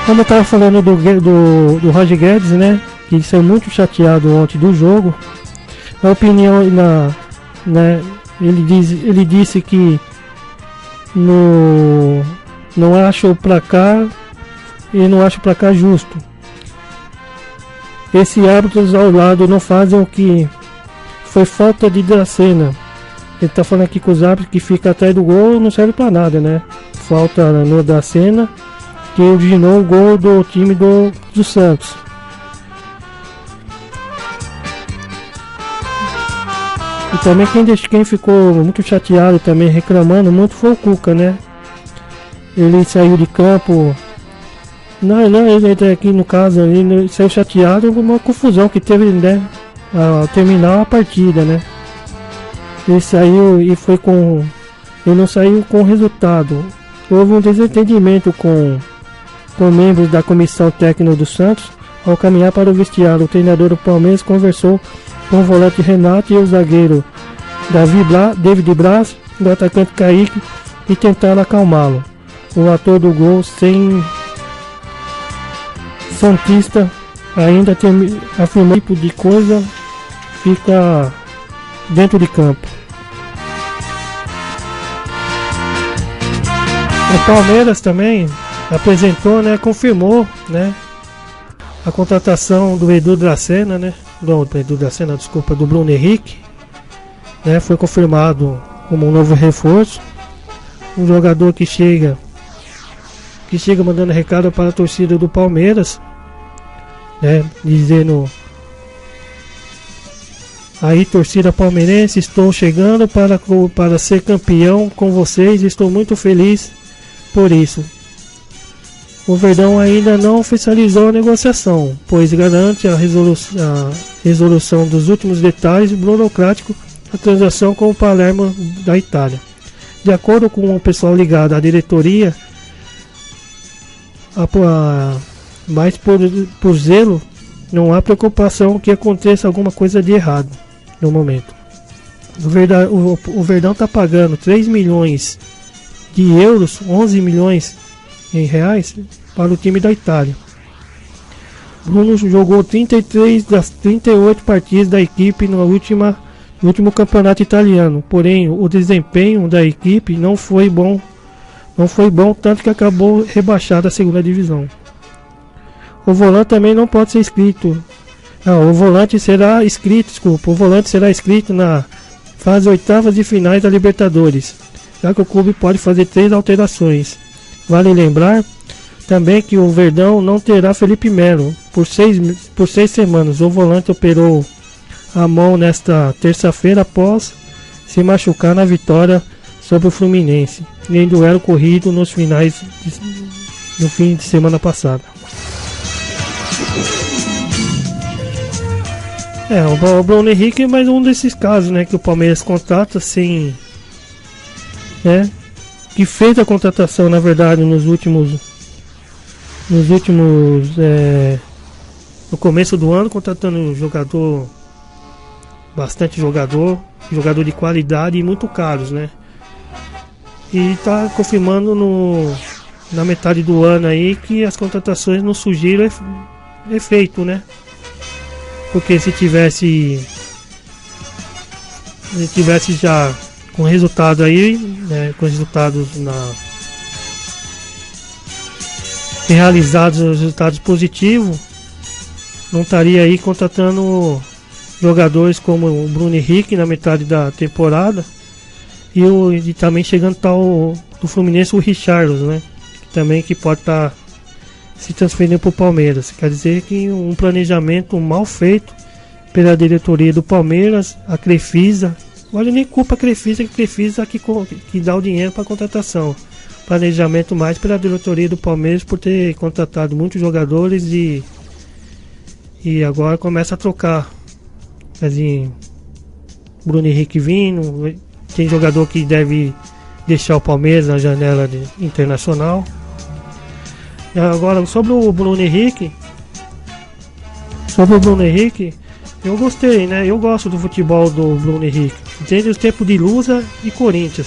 Como eu estava falando do Roger Guedes, né, que saiu muito chateado ontem do jogo. Na opinião, né, ele disse que não acha o placar, e não acha o placar justo. Esses árbitros ao lado não fazem o que foi falta de Dracena. Ele tá falando aqui que os árbitros que ficam atrás do gol não servem para nada, né? Falta no Dracena, que originou o gol do time do Santos. E também quem ficou muito chateado também, reclamando muito, foi o Cuca, né? Ele saiu de campo. Ele aqui no caso, ele saiu chateado com uma confusão que teve, né? Ao terminar a partida, né? Ele saiu e foi com. Ele não saiu com resultado. houve um desentendimento com membros da comissão técnica do Santos. Ao caminhar para o vestiário, o treinador do Palmeiras conversou com o volante Renato e o zagueiro David Braz, do atacante Kaique, e tentaram acalmá-lo. O ator do gol santista ainda afirmou que tipo de coisa fica dentro de campo. O Palmeiras também apresentou, confirmou, a contratação do Edu Dracena, do Bruno Henrique, foi confirmado como um novo reforço, um jogador que chega mandando recado para a torcida do Palmeiras, dizendo: aí, torcida palmeirense, estou chegando para ser campeão com vocês, estou muito feliz por isso. O Verdão ainda não oficializou a negociação, pois garante a resolução dos últimos detalhes burocráticos da transação com o Palermo da Itália. De acordo com o pessoal ligado à diretoria, mas por zelo, não há preocupação que aconteça alguma coisa de errado no momento. O Verdão está pagando 3 milhões de euros, 11 milhões em reais, para o time da Itália. Bruno jogou 33 das 38 partidas da equipe no último campeonato italiano, porém o desempenho da equipe não foi bom, tanto que acabou rebaixado à segunda divisão. O volante também não pode ser inscrito. O volante será inscrito na fase oitavas de finais da Libertadores, já que o clube pode fazer 3 alterações. Vale lembrar também que o Verdão não terá Felipe Melo por 6 semanas. O volante operou a mão nesta terça-feira após se machucar na vitória sobre o Fluminense em duelo corrido no fim de semana passada. O Bruno Henrique é mais um desses casos, que o Palmeiras contrata sem, que fez a contratação, na verdade, no começo do ano, contratando um bastante jogador de qualidade e muito caros, e está confirmando na metade do ano aí que as contratações não surgiram efeito, porque se tivesse já com resultado aí, com resultados realizados, resultados positivos, não estaria aí contratando jogadores como o Bruno Henrique na metade da temporada e também chegando do Fluminense o Richarlison, também que pode estar se transferindo para o Palmeiras. Quer dizer que um planejamento mal feito pela diretoria do Palmeiras, a Crefisa. Olha, nem culpa a Crefisa, que a Crefisa que dá o dinheiro para a contratação. Planejamento mais pela diretoria do Palmeiras por ter contratado muitos jogadores e agora começa a trocar. Assim, Bruno Henrique vindo, tem jogador que deve deixar o Palmeiras na janela internacional. Agora, sobre o Bruno Henrique, eu gostei, eu gosto do futebol do Bruno Henrique, desde os tempos de Lusa e Corinthians.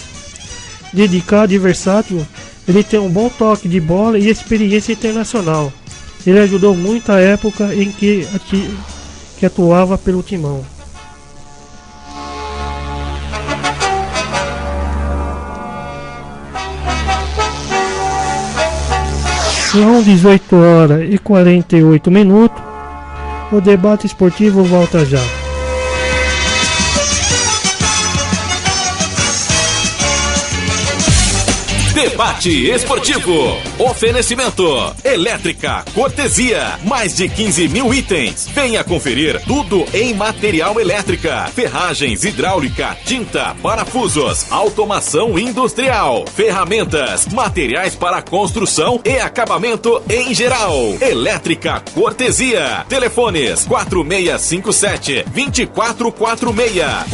Dedicado e versátil, ele tem um bom toque de bola e experiência internacional. Ele ajudou muito a época em que atuava pelo Timão. São 18 horas e 48 minutos. O debate esportivo volta já. Debate esportivo. Oferecimento. Elétrica. Cortesia. Mais de 15 mil itens. Venha conferir tudo em material elétrica. Ferragens, hidráulica, tinta, parafusos, automação industrial, ferramentas, materiais para construção e acabamento em geral. Elétrica. Cortesia. Telefones 4657-2446,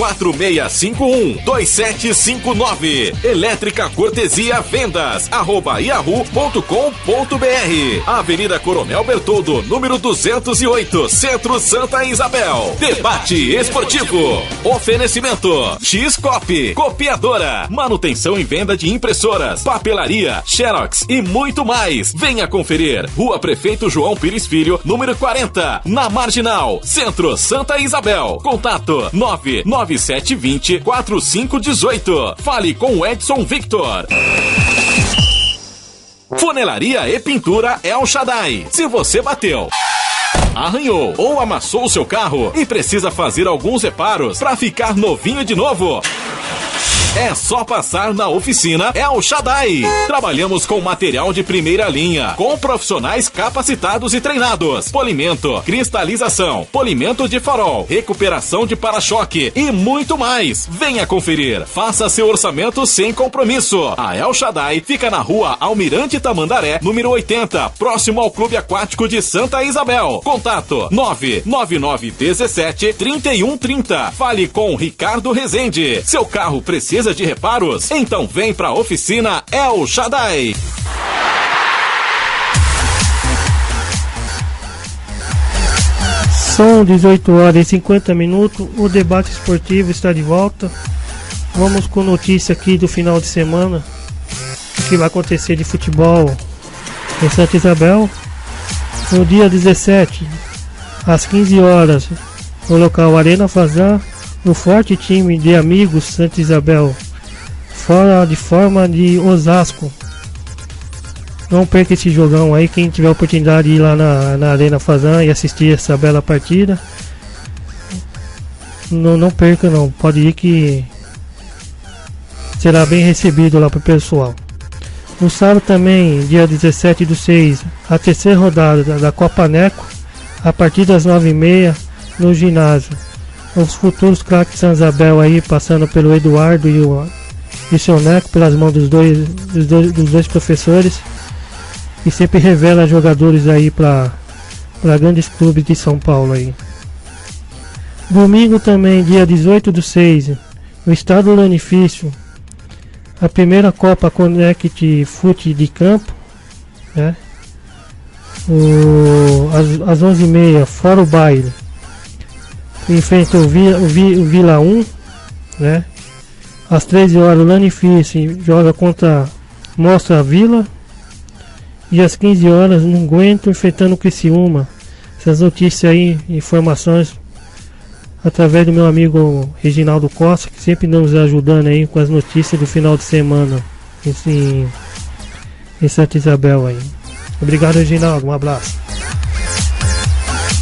4651-2759. Elétrica Cortesia vendas@yahoo.com.br. Avenida Coronel Bertoldo, número 208, Centro Santa Isabel. Debate esportivo. Oferecimento X-Cop, copiadora, manutenção e venda de impressoras, papelaria, xerox e muito mais. Venha conferir. Rua Prefeito João Pires Filho, número 40, na Marginal, Centro Santa Isabel. Contato 99720-4518. Fale com Edson Victor. Funelaria e Pintura El Shaddai. Se você bateu, arranhou ou amassou o seu carro e precisa fazer alguns reparos para ficar novinho de novo, é só passar na oficina El Shaddai. Trabalhamos com material de primeira linha, com profissionais capacitados e treinados. Polimento, cristalização, polimento de farol, recuperação de para-choque e muito mais. Venha conferir. Faça seu orçamento sem compromisso. A El Shaddai fica na rua Almirante Tamandaré, número 80, próximo ao Clube Aquático de Santa Isabel. Contato 99917-3130. Fale com Ricardo Rezende. Seu carro precisa de reparos? Então vem pra oficina El Shaddai. São 18 horas e 50 minutos. O debate esportivo está de volta. Vamos com notícia aqui do final de semana, o que vai acontecer de futebol em Santa Isabel. No dia 17, às 15 horas, no local Arena Fazan, o forte time de Amigos Santa Isabel, fora de forma de Osasco. Não perca esse jogão aí. Quem tiver a oportunidade de ir lá na Arena Fazan e assistir essa bela partida, não perca não. Pode ir que será bem recebido lá pro pessoal. No sábado também, dia 17/6, a terceira rodada da Copa Neco, a partir das 9h30 no ginásio. Os futuros craques de Santa Isabel aí, passando pelo Eduardo e o seu Neco, pelas mãos dos dois professores, e sempre revela jogadores aí para grandes clubes de São Paulo aí. Domingo também, dia 18/6, no estado do Lanifício, a primeira Copa Connect Fute de campo, né? Às 11h30, fora o baile, enfrenta o Vila 1, né? Às 13 horas o Lanifício joga contra Mostra Vila. E às 15 horas no Guento enfrentando o Criciúma. Essas notícias aí, informações através do meu amigo Reginaldo Costa, que sempre nos ajudando aí com as notícias do final de semana em Santa Isabel aí. Obrigado, Reginaldo, um abraço.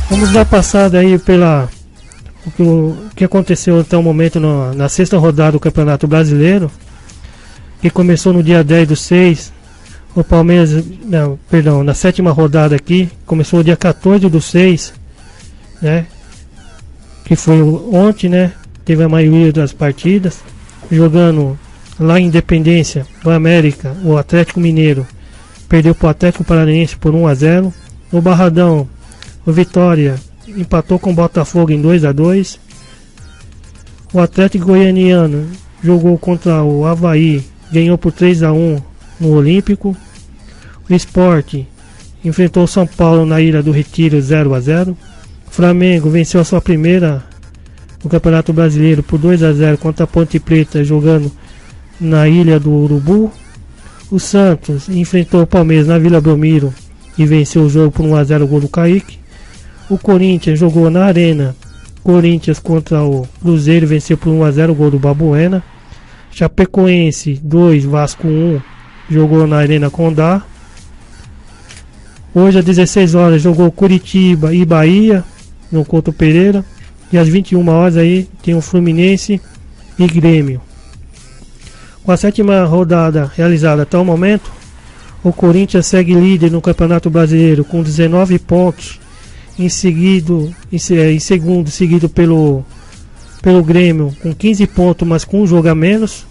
Vamos dar passada aí o que aconteceu até o momento na sexta rodada do Campeonato Brasileiro, que começou no dia 10/6. O Palmeiras, na sétima rodada aqui, começou dia 14/6, né? Que foi ontem, né? Teve a maioria das partidas, jogando lá em Independência, o América, o Atlético Mineiro perdeu para o Atlético Paranaense por 1-0. No Barradão, o Vitória empatou com o Botafogo em 2-2. O Atlético Goianiano jogou contra o Avaí, ganhou por 3-1 no Olímpico. O Sport enfrentou o São Paulo na Ilha do Retiro 0-0. O Flamengo venceu a sua primeira no Campeonato Brasileiro por 2-0 contra a Ponte Preta, jogando na Ilha do Urubu. O Santos enfrentou o Palmeiras na Vila Belmiro e venceu o jogo por 1-0, o gol do Kaique. O Corinthians jogou na Arena Corinthians contra o Cruzeiro, venceu por 1-0, o gol do Babuena. Chapecoense 2, Vasco 1, jogou na Arena Condá. Hoje às 16 horas jogou Curitiba e Bahia no Couto Pereira. E às 21 horas aí tem o Fluminense e Grêmio. Com a sétima rodada realizada até o momento, o Corinthians segue líder no Campeonato Brasileiro com 19 pontos, em segundo, seguido pelo Grêmio com 15 pontos, mas com um jogo a menos.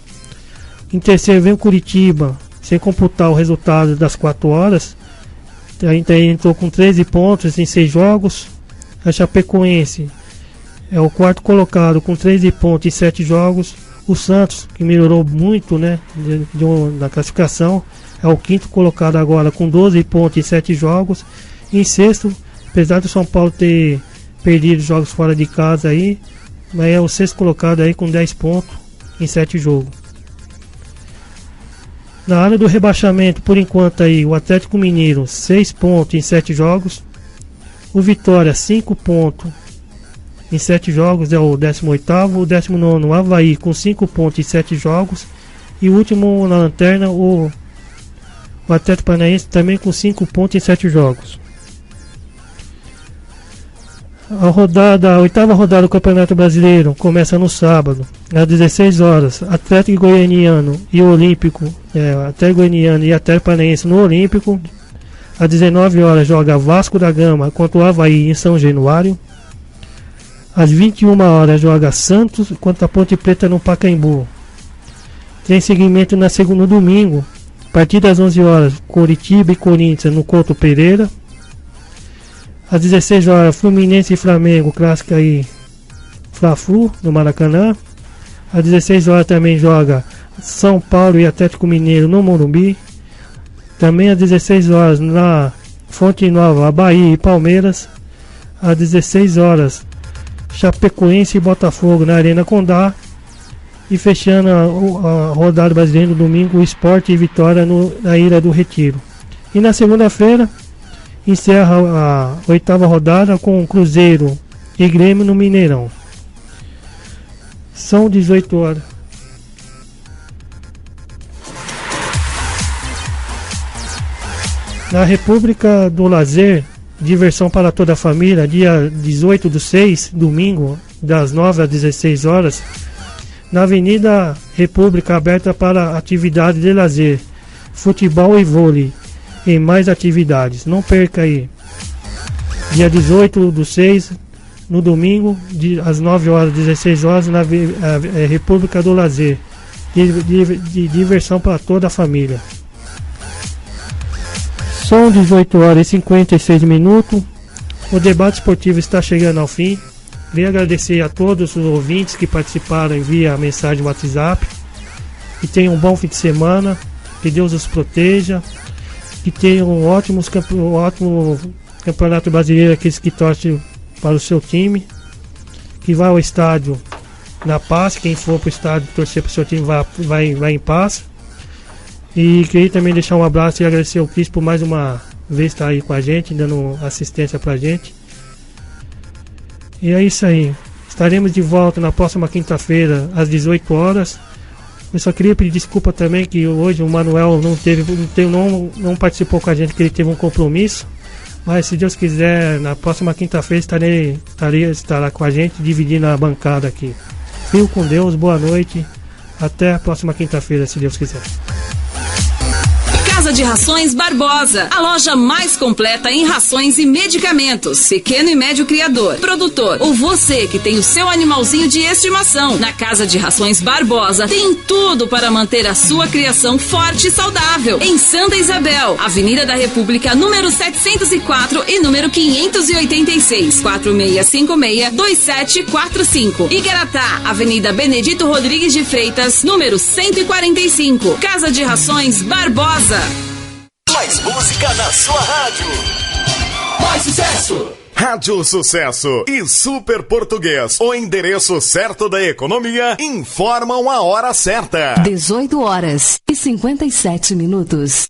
Em terceiro vem o Curitiba, sem computar o resultado das 4 horas. Ainda entrou com 13 pontos em 6 jogos. A Chapecoense é o quarto colocado com 13 pontos em 7 jogos. O Santos, que melhorou muito, né, na classificação, é o quinto colocado agora com 12 pontos em 7 jogos. Em sexto, apesar do São Paulo ter perdido jogos fora de casa aí, mas é o sexto colocado aí com 10 pontos em 7 jogos. Na área do rebaixamento, por enquanto aí, o Atlético Mineiro 6 pontos em 7 jogos. O Vitória 5 pontos em 7 jogos, é o 18º. O 19º, o Avaí com 5 pontos em 7 jogos. E o último na lanterna, o Atlético Paranaense também com 5 pontos em 7 jogos. A oitava rodada do Campeonato Brasileiro começa no sábado, às 16 horas. Atlético Goianiano e Olímpico, Atlético Goianiano e Atlético Paranaense no Olímpico. Às 19 horas joga Vasco da Gama contra o Avaí em São Januário. Às 21 horas joga Santos contra a Ponte Preta no Pacaembu. Tem seguimento no domingo, a partir das 11 horas, Coritiba e Corinthians no Couto Pereira. Às 16 horas, Fluminense e Flamengo, clássica aí, Fla-Flu, no Maracanã. Às 16 horas também joga São Paulo e Atlético Mineiro no Morumbi. Também às 16 horas, na Fonte Nova, Bahia e Palmeiras. Às 16 horas, Chapecoense e Botafogo na Arena Condá. E fechando a rodada brasileira no domingo, o Sport e Vitória na Ilha do Retiro. E na segunda-feira, encerra a oitava rodada com Cruzeiro e Grêmio no Mineirão. São 18 horas. Na República do Lazer, diversão para toda a família, dia 18/6, domingo, das 9 às 16 horas, na Avenida República, aberta para atividades de lazer, futebol e vôlei, e mais atividades. Não perca aí. Dia 18/6, no domingo, às 9 horas, 16 horas, na República do Lazer. De diversão para toda a família. São 18 horas e 56 minutos. O debate esportivo está chegando ao fim. Queria agradecer a todos os ouvintes que participaram via mensagem no WhatsApp. Que tenham um bom fim de semana. Que Deus os proteja. Que tenham um ótimo campeonato brasileiro, aqueles que torcem para o seu time. Que vá ao estádio na paz. Quem for para o estádio torcer para o seu time vai em paz. E queria também deixar um abraço e agradecer ao Cris por mais uma vez estar aí com a gente, dando assistência pra gente. E é isso aí. Estaremos de volta na próxima quinta-feira, às 18 horas. Eu só queria pedir desculpa também que hoje o Manuel não participou com a gente, que ele teve um compromisso. Mas se Deus quiser, na próxima quinta-feira estará com a gente, dividindo a bancada aqui. Fico com Deus, boa noite. Até a próxima quinta-feira, se Deus quiser. Casa de Rações Barbosa, a loja mais completa em rações e medicamentos. Pequeno e médio criador, produtor ou você que tem o seu animalzinho de estimação. Na Casa de Rações Barbosa tem tudo para manter a sua criação forte e saudável. Em Santa Isabel, Avenida da República, número 704 e número 586, 4656-2745. Igaratá, Avenida Benedito Rodrigues de Freitas, número 145. Casa de Rações Barbosa. Mais música na sua rádio. Mais sucesso. Rádio Sucesso e Super Português. O endereço certo da economia informam a hora certa. 18 horas e 57 minutos.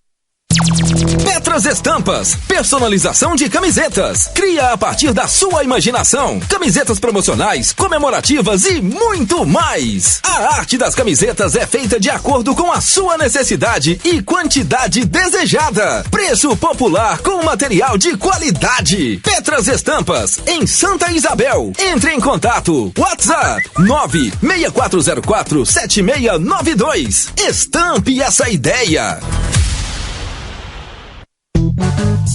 Petras Estampas, personalização de camisetas. Cria a partir da sua imaginação. Camisetas promocionais, comemorativas e muito mais. A arte das camisetas é feita de acordo com a sua necessidade e quantidade desejada. Preço popular com material de qualidade. Petras Estampas, em Santa Isabel. Entre em contato. WhatsApp 964047692. Estampe essa ideia.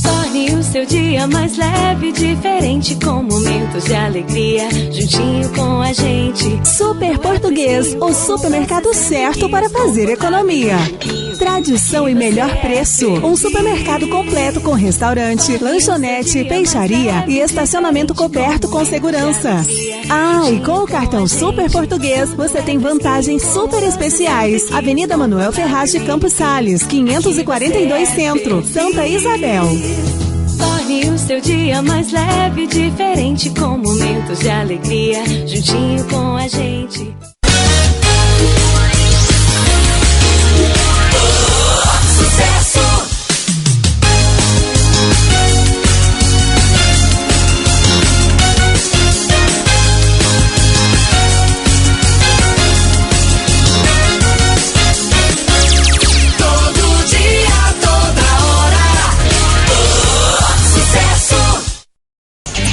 Torne o seu dia mais leve e diferente, com momentos de alegria, juntinho com a gente. Super Português, o supermercado certo para fazer economia. Tradição e melhor preço. Um supermercado completo com restaurante, lanchonete, peixaria e estacionamento coberto com segurança. Ah, e com o cartão Super Português, você tem vantagens super especiais. Avenida Manuel Ferraz de Campos Sales, 542 Centro, Santa Isabel. Torne o seu dia mais leve e diferente, com momentos de alegria, juntinho com a gente. Sucesso!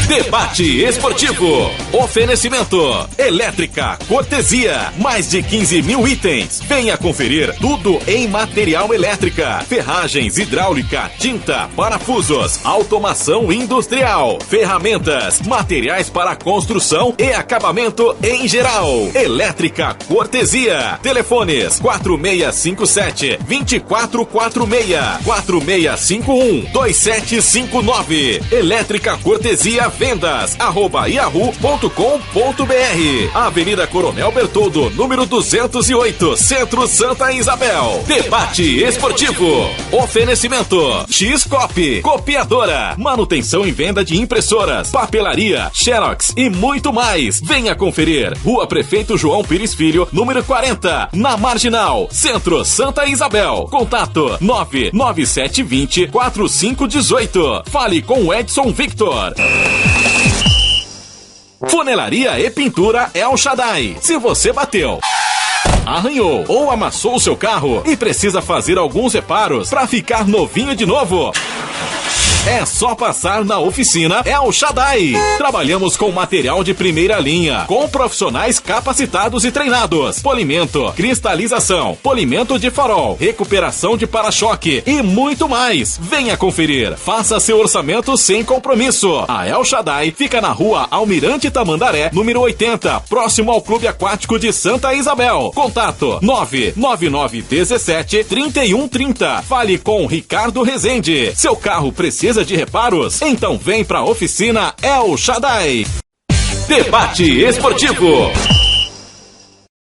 Debate esportivo. Oferecimento. Elétrica, cortesia. Mais de 15 mil itens. Venha conferir tudo em material elétrica. Ferragens, hidráulica, tinta, parafusos, automação industrial, ferramentas, materiais para construção e acabamento em geral. Elétrica, cortesia. Telefones 4657-2446, 4651-2759. Elétrica, cortesia, vendas, @yahoo.com.br. Avenida Coronel Bertoldo, número 208, Centro, Santa Isabel. Debate esportivo. Oferecimento. X-Cop, copiadora, manutenção e venda de impressoras, papelaria, xerox e muito mais. Venha conferir. Rua Prefeito João Pires Filho, número 40, na Marginal, Centro, Santa Isabel. Contato 99720-4518. Fale com Edson Victor. Funelaria e pintura El Shaddai. Se você bateu, arranhou ou amassou o seu carro e precisa fazer alguns reparos para ficar novinho de novo, é só passar na oficina El Shaddai. Trabalhamos com material de primeira linha, com profissionais capacitados e treinados. Polimento, cristalização, polimento de farol, recuperação de para-choque e muito mais. Venha conferir. Faça seu orçamento sem compromisso. A El Shaddai fica na rua Almirante Tamandaré, número 80, próximo ao Clube Aquático de Santa Isabel. Contato 99917-3130. Fale com Ricardo Rezende. Seu carro precisa de reparos? Então vem pra oficina El Shaddai. Debate esportivo.